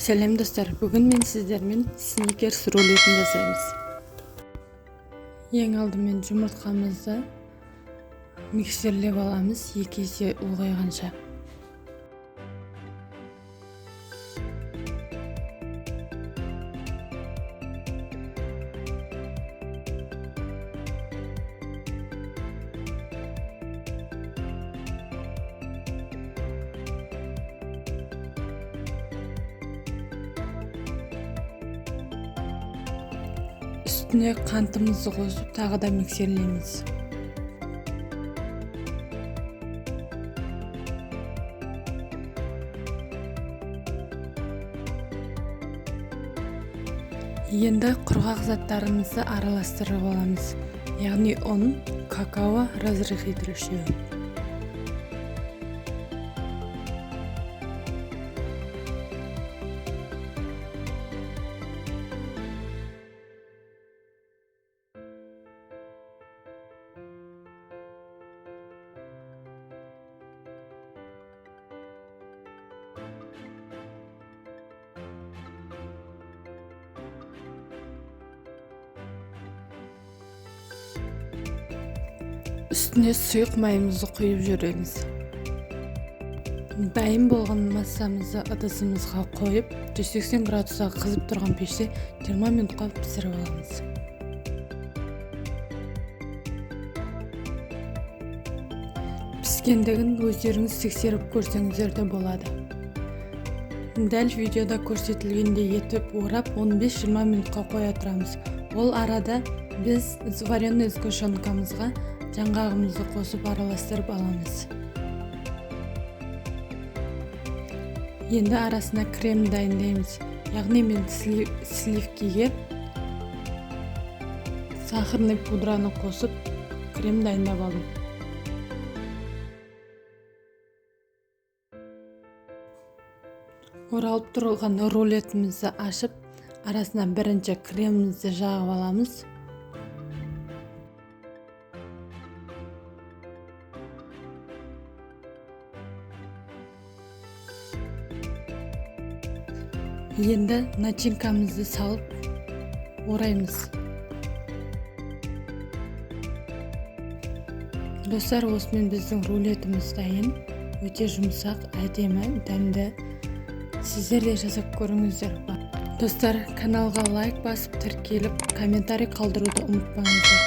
Сәлем достар, бүгін мен сіздермен сникерс рулетін жасаймыз. Ең алдымен жұмыртқамызды миксерлеп аламыз, 2 есе ұлғайғанша. Үстіне қантымызды қосып, тағы да миксерлейміз. Енді құрғақ заттарымызды араластырып аламыз, яғни ұн, какао, разрыхитель. Үстіне сұйық майымызды құйып жүреміз. Дайын болған массамызды ыдысымызға қойып, 180 градусқа қызып тұрған пеште 20 минутқа пісіріп аламыз. Піскендігін өздеріңіз тексеріп көрсеңіздер де болады. Дәл видеода көрсетілгендей етіп орап 15-20 минутқа қоя тұрамыз. Ол арада біз вареный сгущенкамызға жаңғағымызды қосып араластырып аламыз. Енді арасына крем дайындаймыз. Яғни мен сливкиге сахарный пудраны қосып, крем дайындап алдым. Оралып тұрған рулетімізді ашып, арасына бірінші кремімізді жағып аламыз. Енді начинкамызды салып ораймыз. Достар, осымен біздің рулетіміз дайын. Өте жұмсақ, әдемі, дәмді. Сіздер де жасап көріңіздер. Достар, каналға лайк басып, тіркеліп, комментарий қалдыруды ұмытпаңыздар.